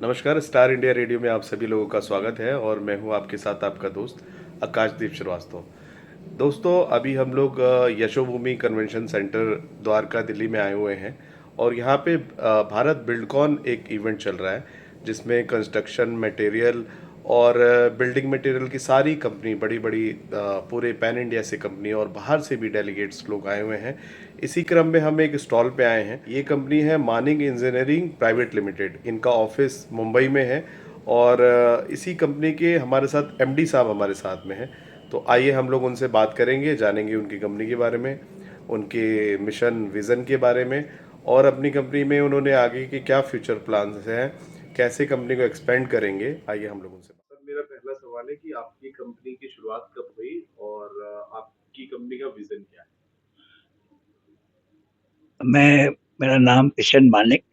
नमस्कार, star India radio में आप सभी लोगों का स्वागत है और मैं हूं आपके साथ आपका दोस्त आकाशदीप श्रीवास्तव। दोस्तों, अभी हम लोग यशोभूमि कन्वेंशन सेंटर द्वारका दिल्ली में आए हुए हैं और यहाँ पे भारत बिल्डकॉन एक इवेंट चल रहा है जिसमें कंस्ट्रक्शन मटेरियल और बिल्डिंग मटेरियल की सारी कंपनी बड़ी बड़ी पूरे पैन इंडिया से कंपनी और बाहर से भी डेलीगेट्स लोग आए हुए हैं। इसी क्रम में हम एक स्टॉल पे आए हैं। ये कंपनी है मानिंग इंजीनियरिंग प्राइवेट लिमिटेड। इनका ऑफिस मुंबई में है और इसी कंपनी के हमारे साथ एमडी साहब हमारे साथ में हैं। तो आइए हम लोग उनसे बात करेंगे, जानेंगे उनकी कंपनी के बारे में, उनके मिशन विज़न के बारे में और अपनी कंपनी में उन्होंने आगे के क्या फ्यूचर प्लान्स हैं, कैसे कंपनी को एक्सपेंड करेंगे। आइए हम लोग उनसे। सर, मेरा पहला सवाल है कि आपकी कंपनी की शुरुआत कब हुई और आपकी कंपनी का विज़न क्या है? मैं मेरा नाम Kishan Manik,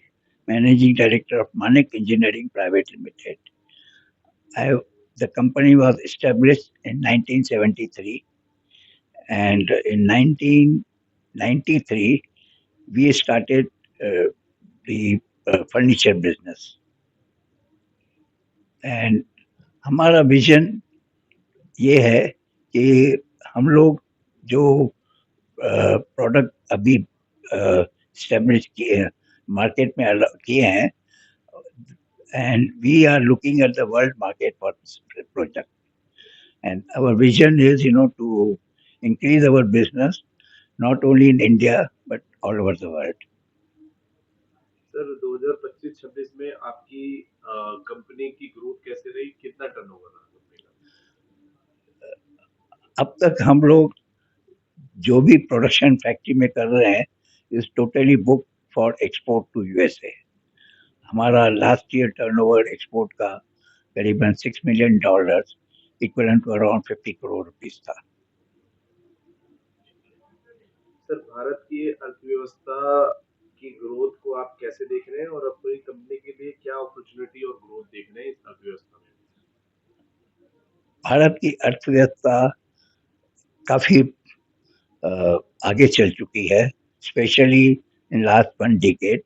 managing director of Manik engineering private limited. The company was established in 1973, and in 1993 we started the furniture business. And हमारा विजन ये है कि हम लोग जो प्रोडक्ट अभी स्टेब्लिश किए हैं, मार्केट में किए हैं, and we are looking at the world market for this project. And our vision is, to increase our business not only in India but all over the world. Sir, 2025-26 में आपकी company की growth कैसे रही? कितना turnover रहा company का? अब तक हम लोग जो भी प्रोडक्शन फैक्ट्री में कर रहे हैं is totally book for export to USA. हमारा लास्ट ईयर टर्नओवर एक्सपोर्ट का करीबन $6 million, equivalent to around 50 crore rupees था। सर, भारत की अर्थव्यवस्था की ग्रोथ को आप कैसे देख रहे हैं और अपनी कंपनी के लिए क्या अपॉर्चुनिटी और ग्रोथ देख रहे हैं इस अर्थव्यवस्था में? भारत की अर्थव्यवस्था काफी आगे चल चुकी है, specially in last 1 decade,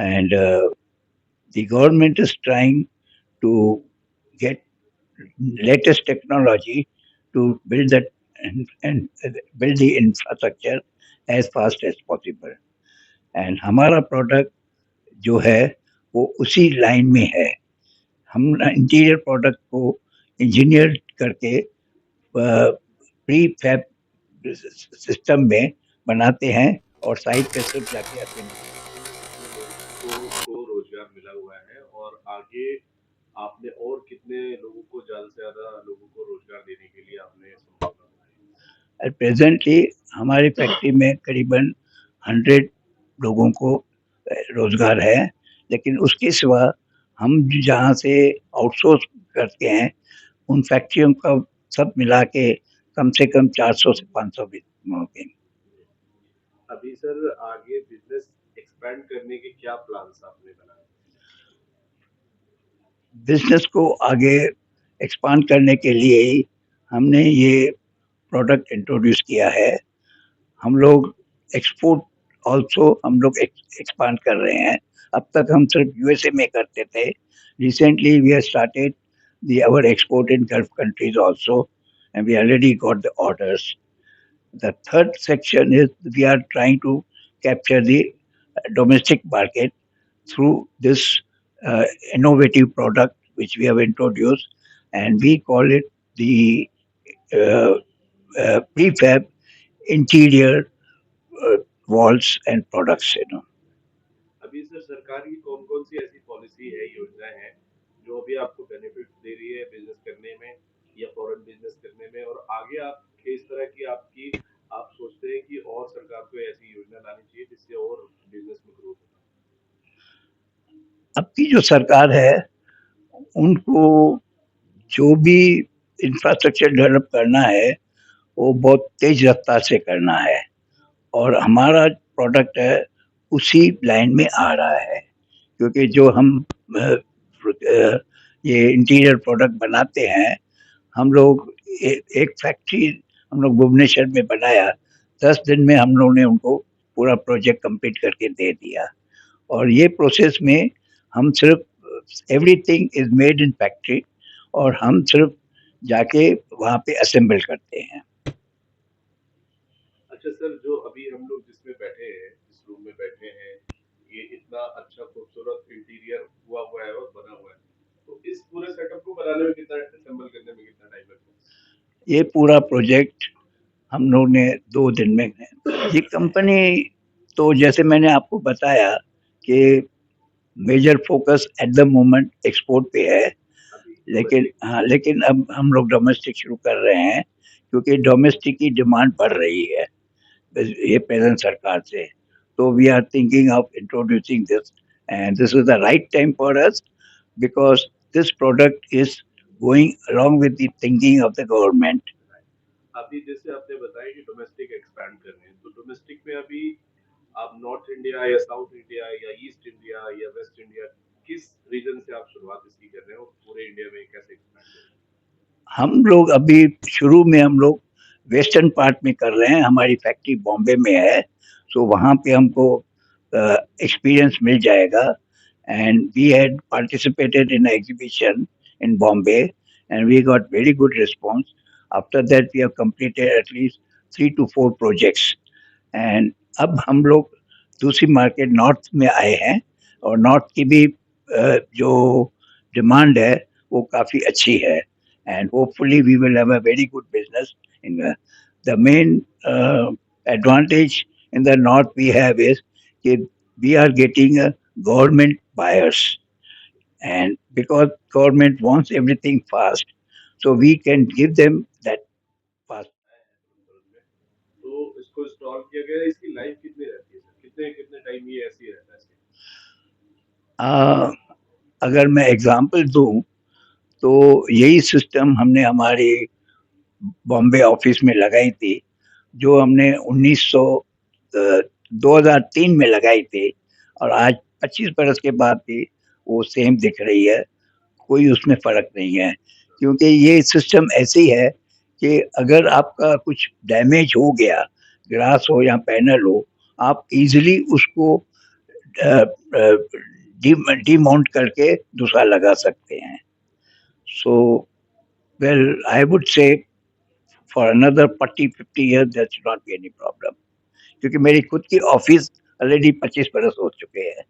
and the government is trying to get latest technology to build that and build the infrastructure as fast as possible. And हमारा प्रोडक्ट जो है वो उसी लाइन में है। हम इंटीरियर प्रोडक्ट को इंजीनियर करके प्री फैब सिस्टम में बनाते हैं और साइट पे सिर्फ जाके असेंबली। को रोजगार मिला हुआ है और आगे आपने और कितने लोगों को, ज्यादा से ज्यादा लोगों को रोजगार देने के लिए आपने संभावना बनाई? प्रेजेंटली हमारी फैक्ट्री में करीबन 100 लोगों को रोजगार है, लेकिन उसके सिवा हम जहाँ से आउटसोर्स करते हैं उन फैक्ट्रियों का सब मिला के कम से कम 400 से 500 भी होंगे। अभी सर, आगे बिजनेस एक्सपेंड करने के क्या प्लान्स आपने बनाए? बिजनेस को आगे एक्सपांड करने के लिए ही हमने ये प्रोडक्ट इंट्रोड्यूस किया है। हम लोग एक्सपोर्ट ऑल्सो हम लोग एक्सपांड कर रहे हैं। अब तक हम सिर्फ यूएसए में करते थे। Recently we have started the our export in Gulf countries also, and we already got the orders. The third section is we are trying to capture the domestic market through this uh, innovative product which we have introduced, and we call it the uh, prefab interior walls and products. अभी sir, सरकार की कौन कौन सी ऐसी policy है, योजनाएं हैं जो अभी आपको बेनिफिट दे रही है बिजनेस करने में या फॉरेन बिजनेस करने में, और आगे आप किस तरह की आपकी आप सोचते हैं कि और सरकार को ऐसी योजना लानी चाहिए जिससे और बिजनेस में ग्रोथ हो? अब की जो सरकार है उनको जो भी इंफ्रास्ट्रक्चर डेवलप करना है वो बहुत तेज रफ्तार से करना है, और हमारा प्रोडक्ट है उसी लाइन में आ रहा है। क्योंकि जो हम ये इंटीरियर प्रोडक्ट बनाते हैं, हम लोग एक फैक्ट्री हम लोग भुवनेश्वर में बनाया, 10 दिन में हम लोग ने उनको पूरा प्रोजेक्ट कंप्लीट करके दे दिया। और ये प्रोसेस में हम सिर्फ everything is made in factory और हम सिर्फ जाके वहाँ पे असेंबल करते हैं। अच्छा सर, जो अभी हम लोग जिसमें बैठे हैं, जिस रूम में बैठे हैं, ये इतना अच्छा खूबसूरत इंटीरियर हुआ हुआ है और बना हुआ है, तो इस पूरे सेटअप को बनाने में कितना, असेंबल करने में कितना टाइम लगता है? ये पूरा प्रोजेक्ट हम लोग ने 2 दिन में, ये कंपनी तो जैसे मैंने आपको बताया कि major focus at the moment export पे है, अभी लेकिन डोमेस्टिक। हाँ, लेकिन अब हम लोग डोमेस्टिक शुरू कर रहे हैं क्योंकि डोमेस्टिक की डिमांड बढ़ रही है ये प्रेजेंट सरकार से। तो we are thinking of introducing this and this is the right time for us because this product is going along with the thinking of the government. अभी जैसे आपने बताया कि डोमेस्टिक एक्सपैंड कर रहे हैं, तो डोमेस्टिक में अभी आप नॉर्थ इंडिया या साउथ इंडिया या ईस्ट इंडिया या वेस्ट इंडिया, किस रीजन से आप शुरुआत इसकी कर रहे हैं और पूरे इंडिया में कैसे एक्सपैंड कर रहे हम लोग अभी शुरू में हम लोग वेस्टर्न पार्ट में कर रहे हैं, हमारी फैक्ट्री बॉम्बे में है, सो वहाँ पे हमको एक्सपीरियंस मिल जाएगा and we had participated in exhibition in Bombay and we got very good response. After that we have completed at least 3 to 4 projects and अब हम लोग दूसरी मार्केट नॉर्थ में आए हैं और नॉर्थ की भी जो डिमांड है वो काफ़ी अच्छी है and hopefully we will have a very good business in the main advantage in the north we have is that we are getting government buyers and because government wants everything fast so we can give them that fast. हैं? तो इसको install किया गया है, इसकी life कितनी रहती है सर, कितने कितने टाइम ये ऐसे ही रहता है इसके? अगर मैं एग्जांपल दूं तो यही सिस्टम हमने हमारी बॉम्बे ऑफिस में लगाई थी जो हमने 2003 में लगाई थी और आज 25 बरस के बाद भी वो सेम दिख रही है, कोई उसमें फर्क नहीं है क्योंकि ये सिस्टम ऐसी है कि अगर आपका कुछ डैमेज हो गया, ग्लास हो या पैनल हो, आप इजीली उसको डीमाउंट करके दूसरा लगा सकते हैं। So well I would say for another 40-50 years there should not be any problem क्योंकि मेरी खुद की ऑफिस ऑलरेडी 25 बरस हो चुके हैं।